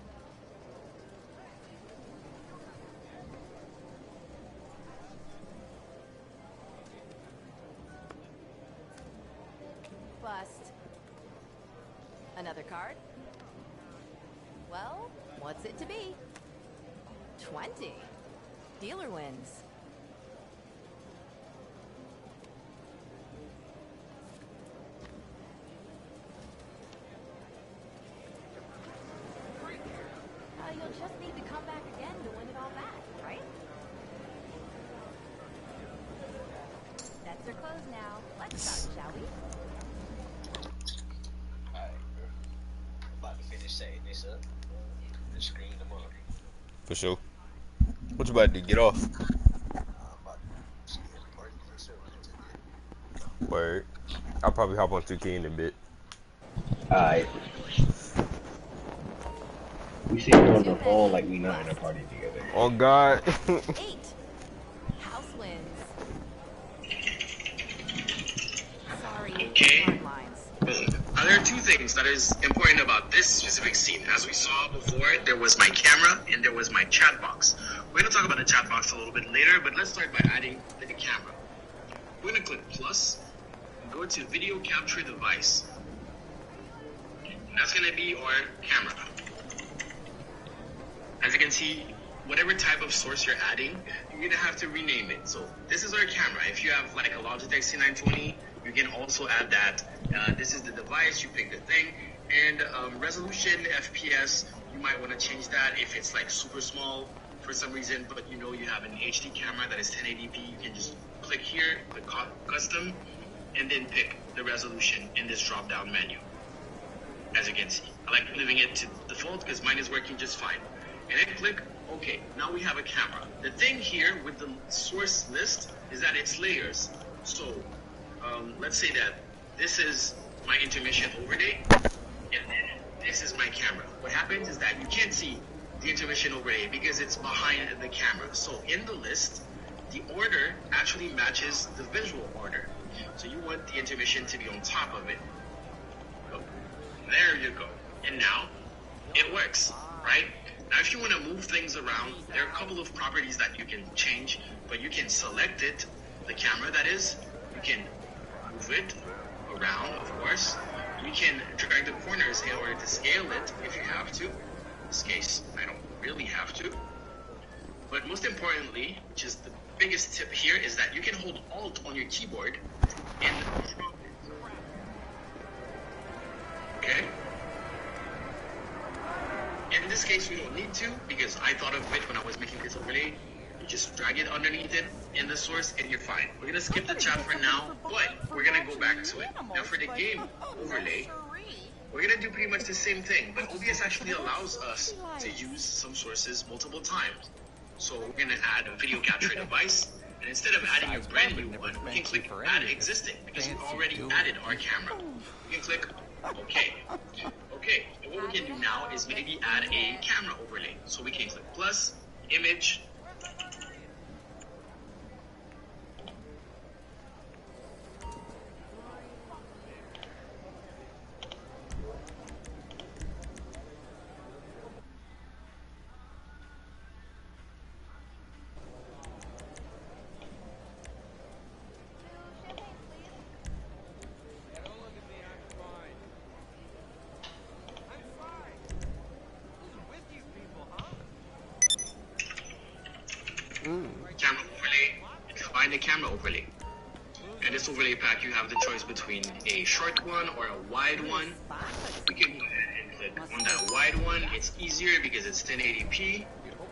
Bust. Another card? Well, what's it to be? 20. Dealer wins. You'll just need to come back again to win it all back, right? Bets are closed now. Let's start, shall we? Alright, bro. About to finish setting this up. The screen tomorrow. For sure. What you about to get off? Word. I'll probably hop on 2K in a bit. Alright. We sit here on the phone like we not in a party together. Oh God. 8. House wins. Sorry. Okay. Hard lines. There are two things that is important about this specific scene. As we saw before, there was my camera and there was my chat box. We're going to talk about the chat box a little bit later, but let's start by adding the camera. We're going to click plus and go to video capture device. That's going to be our camera. As you can see, whatever type of source you're adding, you're going to have to rename it. So this is our camera. If you have like a Logitech C920, you can also add that. This is the device, you pick the thing, and resolution, FPS, you might want to change that if it's like super small for some reason, but you know you have an HD camera that is 1080p, you can just click here, click custom, and then pick the resolution in this drop down menu. As you can see, I like leaving it to default because mine is working just fine. And then click OK. Now we have a camera. The thing here with the source list is that it's layers. So let's say that this is my intermission overlay, and then this is my camera. What happens is that you can't see the intermission overlay because it's behind the camera. So in the list, the order actually matches the visual order. So you want the intermission to be on top of it. There you go. And now it works, right? Now, if you want to move things around, there are a couple of properties that you can change, but you can select it, the camera that is, you can move it around, of course. You can drag the corners in order to scale it if you have to. In this case, I don't really have to. But most importantly, which is the biggest tip here, is that you can hold Alt on your keyboard and drop it. Okay? In this case, we don't need to, because I thought of it when I was making this overlay. You just drag it underneath it in the source and you're fine. We're gonna skip the chat for now, but we're gonna go back to it. Now for the game overlay, we're gonna do pretty much the same thing, but OBS actually allows us to use some sources multiple times. So we're gonna add a video capture device, and instead of adding a brand new one, we can click add existing, because we already added our camera. We can click OK. Okay, and what we can do now is maybe add a camera overlay. So we can click plus, image, camera overlay, and find the camera overlay. And this overlay pack, you have the choice between a short one or a wide one. We can go ahead and click on that wide one. It's easier because it's 1080p. You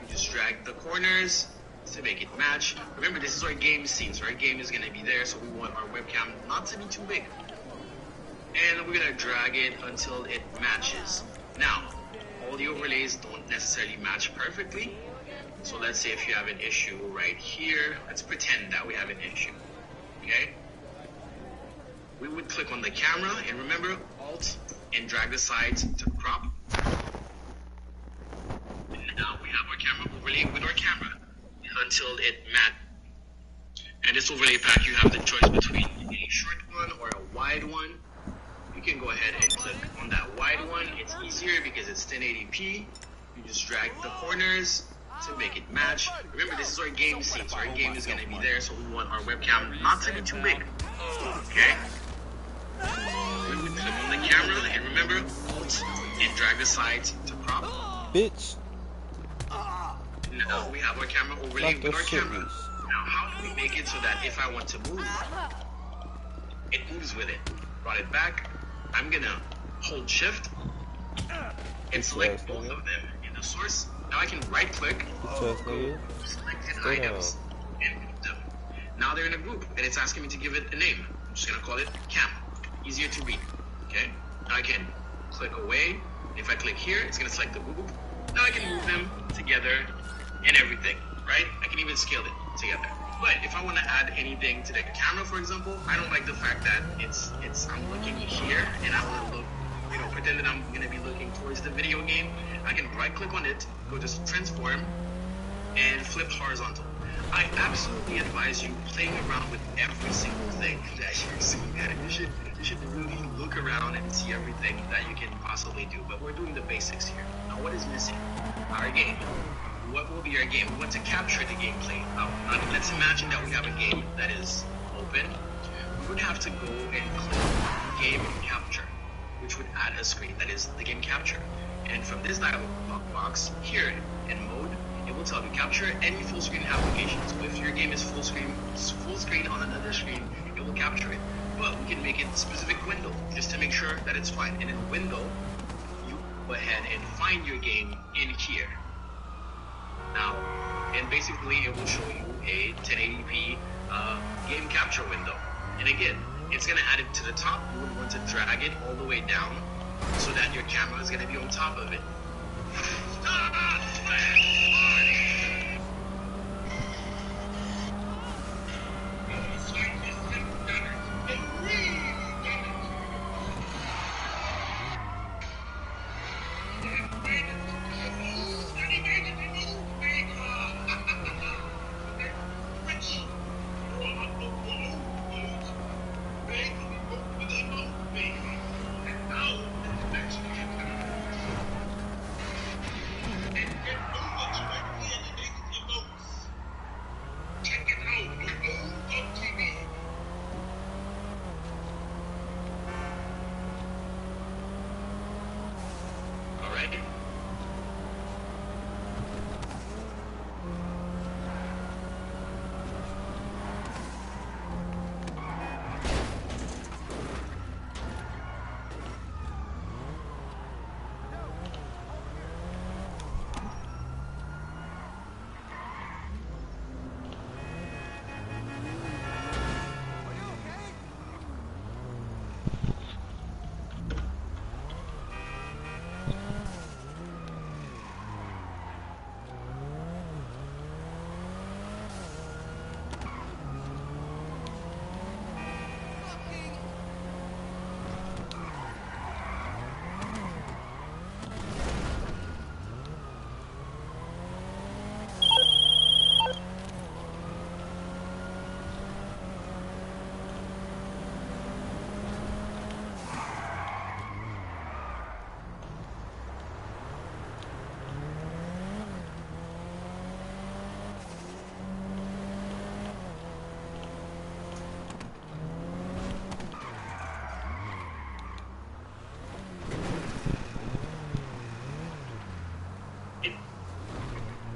just drag the corners to make it match. Remember, this is our game scene, so our game is going to be there, so we want our webcam not to be too big. And we're going to drag it until it matches. Now, all the overlays don't necessarily match perfectly. So let's say if you have an issue right here, let's pretend that we have an issue, okay? We would click on the camera, and remember, Alt and drag the sides to crop. And now we have our camera overlay with our camera until it matches. And this overlay pack, you have the choice between a short one or a wide one. You can go ahead and click on that wide one. It's easier because it's 1080p. You just drag the corners to make it match. Remember, this is our game scene, so our game is going to be there, so we want our webcam not to be too big. Okay? We would click on the camera, and remember, Alt and drag the sides to crop. Bitch. Now we have our camera overlay with our camera. Now, how do we make it so that if I want to move, it moves with it? Brought it back. I'm going to hold Shift and select both of them in the source. Now I can right click, go selected items, and move them. Now they're in a group, and it's asking me to give it a name. I'm just gonna call it cam. Easier to read. Okay? Now I can click away. If I click here, it's gonna select the group. Now I can move them together and everything, right? I can even scale it together. But if I want to add anything to the camera, for example, I don't like the fact that I'm looking here, and I want to look, pretend that I'm gonna be looking towards the video game. I can right click on it, go to transform, and flip horizontal. I absolutely advise you playing around with every single thing that you see. You should really look around and see everything that you can possibly do. But we're doing the basics here. Now, what is missing? Our game. What will be our game? We want to capture the gameplay. Now, let's imagine that we have a game that is open. We would have to go and click Game Capture, which would add a screen that is the game capture. And from this dialog box here in mode, it will tell you capture any full screen application. So if your game is full screen on another screen, it will capture it. But we can make it a specific window just to make sure that it's fine. And in window, you go ahead and find your game in here. Now, and basically it will show you a 1080p game capture window. And again, it's going to add it to the top. You would want to drag it all the way down so that your camera is going to be on top of it.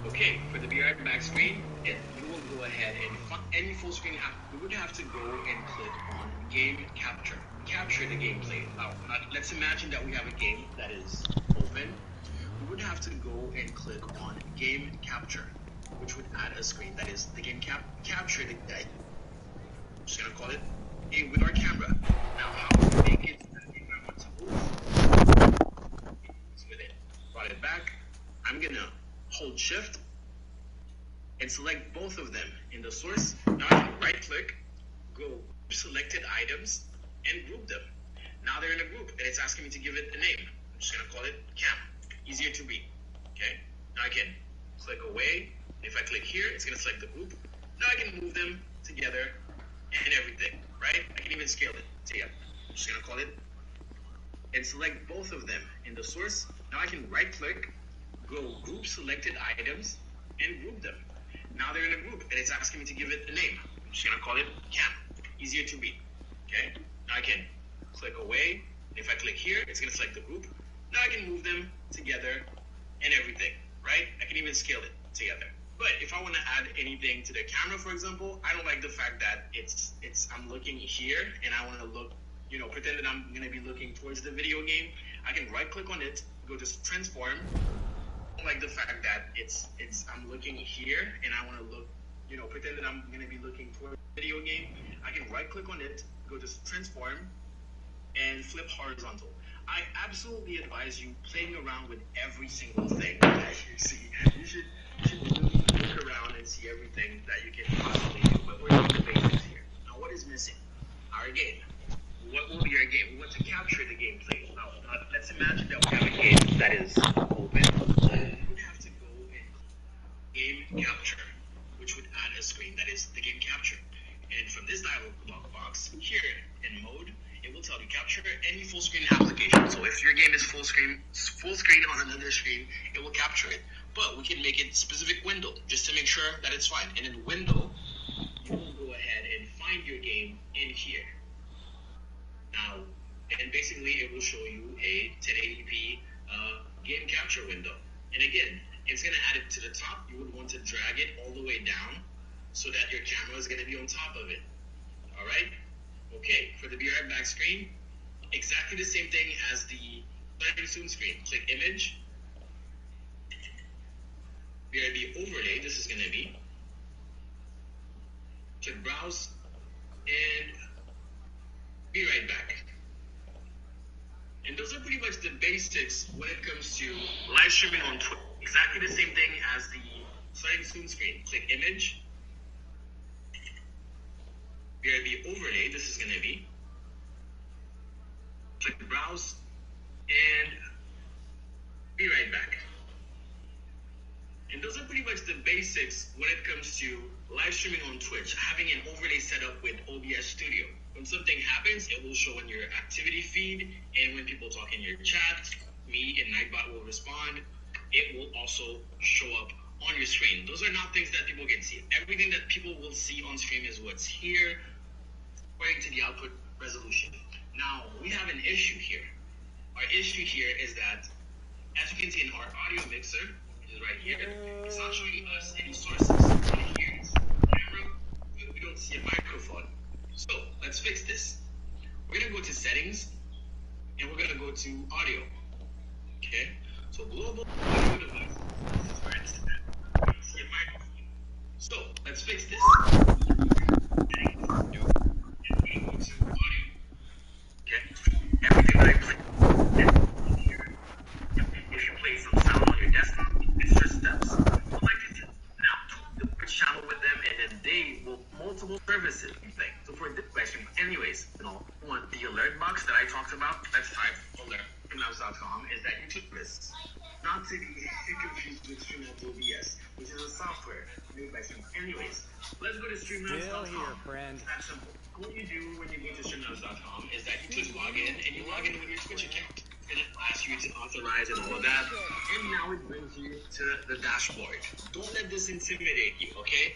Okay, for the BR back screen, you will go ahead and any full screen app, you would have to go and click on game capture. Capture the gameplay. Now, let's imagine that we have a game that is open. We would have to go and click on game capture, which would add a screen that is the game capture the I'm just gonna call it game with our camera. Now, how to make it so that if I want to move with it, brought it back, I'm gonna hold shift and select both of them in the source. Now I can right click, go selected items, and group them. Now they're in a group and it's asking me to give it a name. I'm just gonna call it cam. Easier to read. Okay? Now I can click away. If I click here, it's gonna select the group. Now I can move them together and everything, right? I can even scale it together. I'm just gonna call it and select both of them in the source. Now I can right click, go group selected items, and group them. Now they're in a group and it's asking me to give it a name. I'm just gonna call it cam. Easier to read. Okay? Now I can click away. If I click here, it's gonna select the group. Now I can move them together and everything, right? I can even scale it together. But if I want to add anything to the camera, for example, I don't like the fact that I'm looking here and I want to look, pretend that I'm gonna be looking towards the video game. I can right click on it, go to transform. I don't like the fact that I'm looking here and I want to look, pretend that I'm gonna be looking towards the video game. I can right click on it, go to transform, and flip horizontal. I absolutely advise you playing around with every single thing that you see. You should really look around and see everything that you can possibly do. But we're doing the basics here. Now, what is missing? Our game. What will be our game? We want to capture the gameplay. Now, let's imagine that we have a game that is open. We would have to go and game capture, which would add a screen that is the game capture. And from this dialog box here in mode, it will tell you capture any full screen application. So if your game is full screen on another screen, it will capture it. But we can make it specific window just to make sure that it's fine. And in window, you will go ahead and find your game in here. Now, and basically it will show you a 1080p game capture window. And again, it's going to add it to the top. You would want to drag it all the way down so that your camera is going to be on top of it. All right? Okay, for the BR back screen, exactly the same thing as the starting soon screen. Click image, BRB overlay, this is going to be. Click browse, and be right back. And those are pretty much the basics when it comes to live streaming on Twitch. Exactly the same thing as the starting soon screen. Click image, BRB overlay, this is going to be. Click browse, and be right back. And those are pretty much the basics when it comes to live streaming on Twitch, having an overlay set up with OBS Studio. When something happens, it will show in your activity feed, and when people talk in your chat, me and Nightbot will respond. It will also show up on your screen. Those are not things that people can see. Everything that people will see on stream is what's here, according to the output resolution. Now, we have an issue here. Our issue here is that, as you can see in our audio mixer, which is right here, it's not showing us any sources. And here it's camera, but we don't see a microphone. So, let's fix this. We're going to go to settings, and we're going to go to audio. Okay? So, global audio device. This is where it's at. We don't see a microphone. So, let's fix this. Settings, and we're going to go to audio. Okay? Everything that I play here. If you play some sound on your desktop, it's just steps. Select it now, tweak the Twitch channel with them, and then they will multiple services. So for this question, anyways, want the alert box that I talked about, let's type alert streamlabs.com, is that YouTube service. Not to be confused with Streamlabs OBS, which is a software made by Streamlabs. Anyways, let's go to streamlabs.com. Still here, friend. It's that simple. What you do when you go to streamlabs.com is that you just log in, and you log in with your Twitch account. And it asks you to authorize and all of that. And now it brings you to the dashboard. Don't let this intimidate you, okay?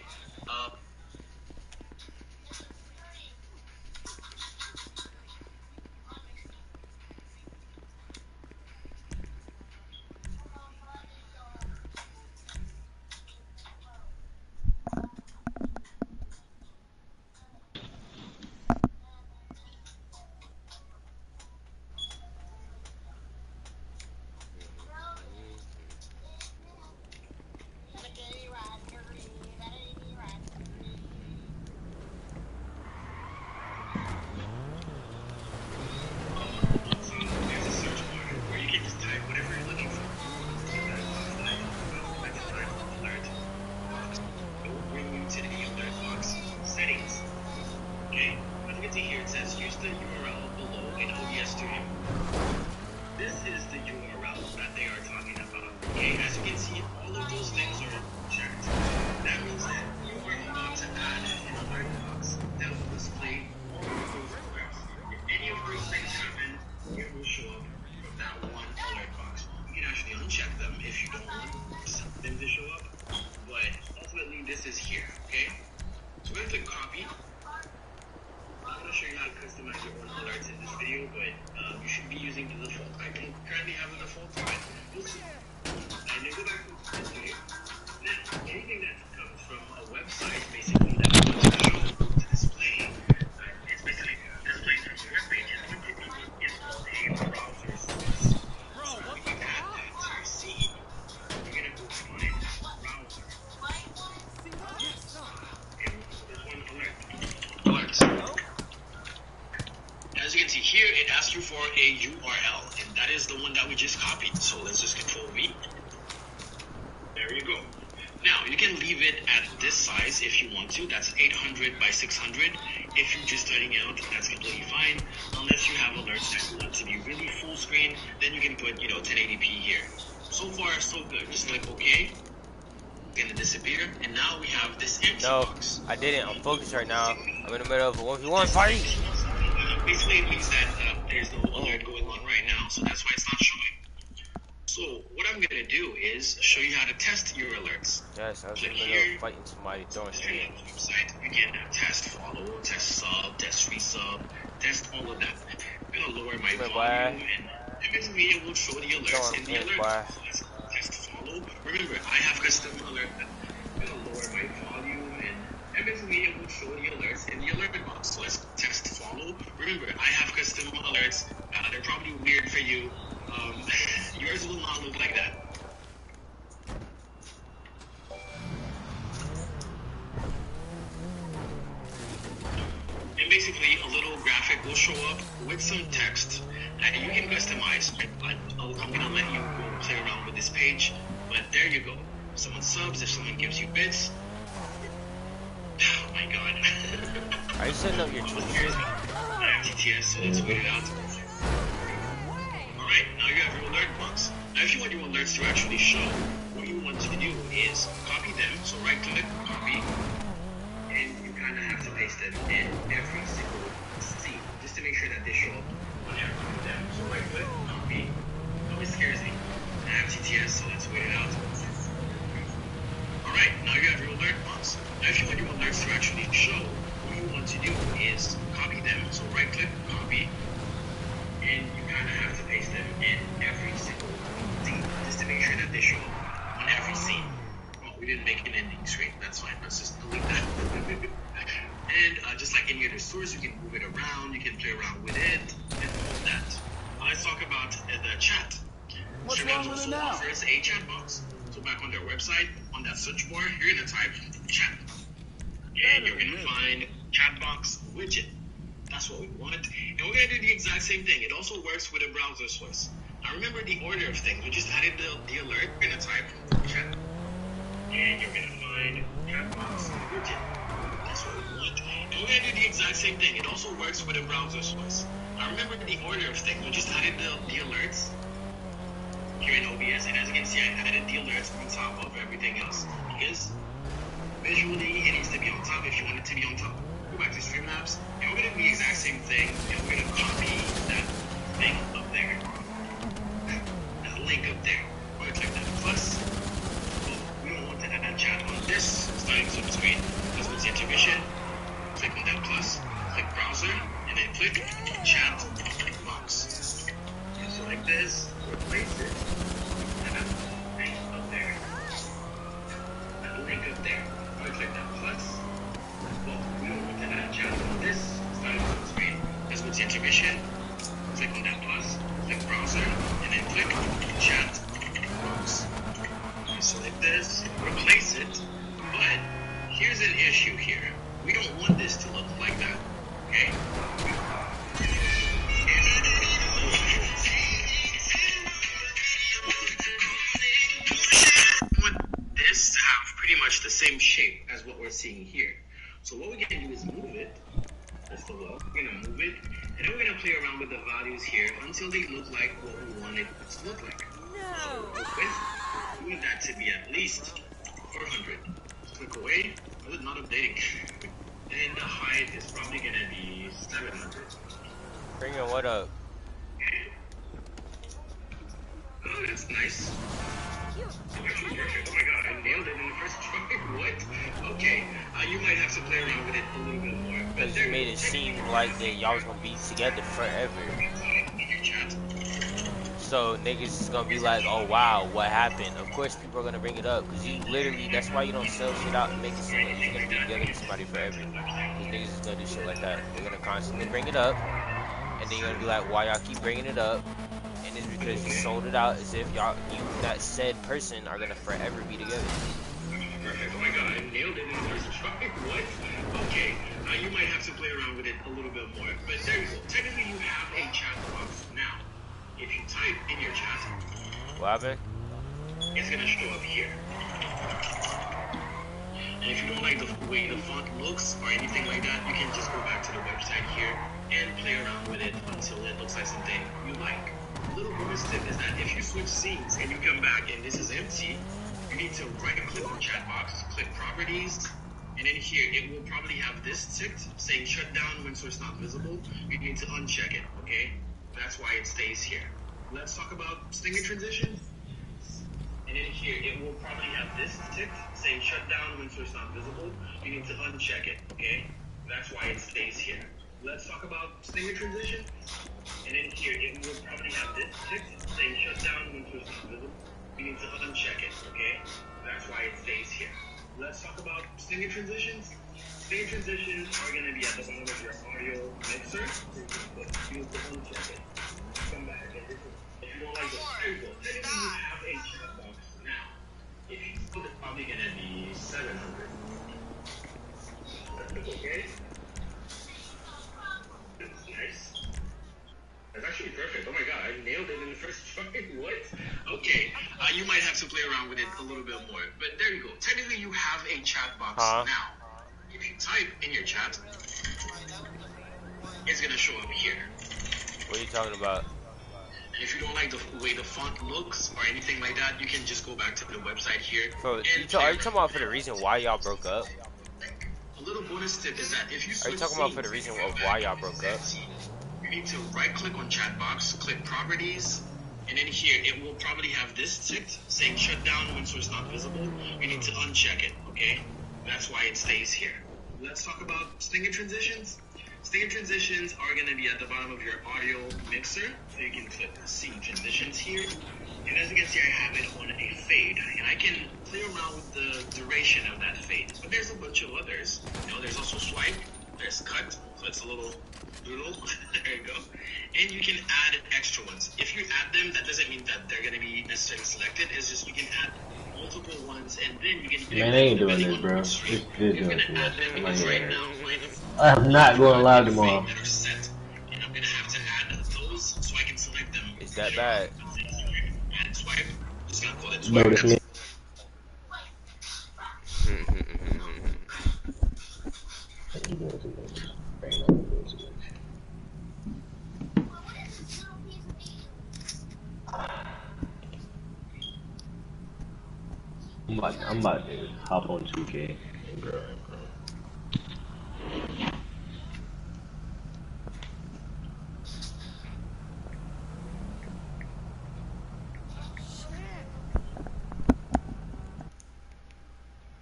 see all of those things are checked, that means that you are about to add an alert box that will display all of those alerts. If any of those things happen, it will show up from that one alert box. You can actually uncheck them if you don't want them to show up, but ultimately this is here, okay? So we're going to click copy. I'm going to show you how to customize your own alerts in this video, but you should be using the default. I can currently have the default, but we'll see. And then go back to the video. Now, anything that comes from a website, basically, that we want to show to display, it's basically displayed from your web page, and what typically is called a browser source. So when you add that to your scene, you're going to go find browser. And there's one alert. Alerts. As you can see here, it asks you for a URL, and that is the one that we just copied. So let's just Control V. There you go. Now, you can leave it at this size if you want to. That's 800 by 600. If you're just starting out, that's completely fine. Unless you have alerts that you want to be really full screen, then you can put, 1080p here. So far, so good. Just click OK. It's gonna disappear, and now we have this empty box. I didn't. I'm focused right now. I'm in the middle of a 1v1 fight. Basically, it means that there's no alert going on right now, so that's why it's not showing. So what I'm gonna do is show you how to test your alerts. Yes, I was in the middle of fighting somebody throwing shit. Website, you can test follow, test sub, test resub, test all of that. I'm gonna lower my volume, and basically it will show the alerts in the alert. So let's test follow. Remember, I have custom alert. I'm gonna lower my volume, and basically it will show the alerts in the alert box. So let's test follow. Remember, I have custom alerts. They're probably weird for you. Yours will not look like that. And basically, a little graphic will show up with some text that you can customize. I'm gonna let you go play around with this page, but there you go. If someone subs, if someone gives you bits. Oh my god. Are you setting up your Twitch? I have TTS, so let's wait it out. Alright, now you have your alert box. Now if you want your alerts to actually show, what you want to do is copy them. So right click, copy, and you kind of have to paste them in every single scene, just to make sure that they show up on every one of them. So right click, copy. Oh, it scares me. I have TTS, so let's wait it out. Alright, now you have your alert box. Now if you want your alerts to actually show, what you want to do is copy them. So right click, copy, and you kind of have to paste them in every single scene, just to make sure that they show up on every scene. Well, we didn't make an ending screen, that's fine, let's just delete that. And just like any other source, you can move it around, you can play around with it, and all of that. Let's talk about the chat. What's wrong with it now? Offers a chat box. So back on their website, on that search bar, you're gonna type chat. And you're gonna find chat box widget. That's what we want. And we're gonna do the exact same thing. It also works with a browser source. Now remember the order of things. We just added the alert. We're gonna type chat. And you're gonna find chat box widget. That's what we want. And we're gonna do the exact same thing. It also works with a browser source. Now remember the order of things. We just added the alerts here in OBS, and as you can see, I added the alerts on top of everything else because visually it needs to be on top if you want it to be on top. Go back to Streamlabs, and we're gonna do the exact same thing, and we're gonna copy that thing up there, that link up there. We're gonna click that plus. Well, we don't want to add chat on this starting zoom screen. Let's go to intermission, click on that plus, click browser, and then click chat box. And so like this, replace it. That thing up there. That link up there. I'm gonna click that plus. Well, we don't want to add chat on this starting on the screen. Let's go to intermission. Click on that plus. Click browser. And then click chat box. Okay, so like this. Replace it. But here's an issue here. We don't want this to look like that. Okay? This to have pretty much the same shape as what we're seeing here. So what we can do is move it. That's the low. We're gonna move it, and then we're gonna play around with the values here until they look like what we want it to look like. No. So open, we need that to be at least 400. Click away. Oh, it's not updating. And the height is probably gonna be 700. Bringing what up? Oh, that's nice. Actually perfect. Oh my god, I nailed it in the first try. What? Okay, you might have to play around with it a little bit more. Because you made it seem like that y'all was gonna be together forever. So niggas is gonna be like, oh wow, what happened? Of course people are gonna bring it up, because you literally, that's why you don't sell shit out and make it seem like you're gonna be together with somebody forever. Because niggas is gonna do shit like that. They're gonna constantly bring it up, and then you're gonna be like, why y'all keep bringing it up? And it's because you sold it out as if y'all, you, that said person, are gonna forever be together. Perfect. Oh my god, I nailed it in the first try. What? Okay, you might have to play around with it a little bit more. But there you go. Technically, you have a chat box now. If you type in your chat, What happened? it's gonna show up here. And if you don't like the way the font looks or anything like that, you can just go back to the website here and play around with it until it looks like something you like. A little bonus tip is that if you switch scenes and you come back and this is empty, you need to right-click on chat box, click properties, and in here it will probably have this ticked saying shut down when source not visible. You need to uncheck it, okay? That's why it stays here. Let's talk about stinger transitions. And in here, it will probably have this ticked saying shut down when source not visible. You need to uncheck it, okay? That's why it stays here. Let's talk about stinger transition. And in here, it will probably have this ticked saying shut down when source not visible. You need to uncheck it, okay? That's why it stays here. Let's talk about stinger transitions. Stinger transitions are going to be at the bottom of your audio mixer. You need to uncheck it. Come back. And this is, if you don't like the title, technically you have a chat box now. If you put it's probably going to be 700. That's okay? That's nice. That's actually perfect. Oh my god, I nailed it in the first try. What? Okay, you might have to play around with it a little bit more. But there you go. Technically, you have a chat box now. If you type in your chat, it's going to show up here. What are you talking about? And if you don't like the way the font looks or anything like that, you can just go back to the website here. So, are you talking about for the reason why y'all broke up? A little bonus tip is that if you Are you talking about for the reason of why y'all broke up? You need to right-click on chat box, click properties, and in here it will probably have this ticked saying shut down when source not visible. You need to uncheck it, okay? That's why it stays here. Let's talk about stinger transitions. Stinger transitions are going to be at the bottom of your audio mixer, so you can click see transitions here. And as you can see, I have it on a fade, and I can play around with the duration of that fade. But there's a bunch of others. You know, there's also swipe, there's cut, so it's a little doodle. There you go. And you can add extra ones. If you add them, that doesn't mean that they're going to be necessarily selected. It's just you can add multiple ones, and then you can pick Man, I ain't doing this, bro. This You're going to add them right now. I'm not going live tomorrow. That are set, and I'm going to have to add those so I can select them. Is that bad? Add swipe. Just going to call it No, swipe. this me. I'm about to hop on 2K.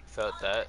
Felt that.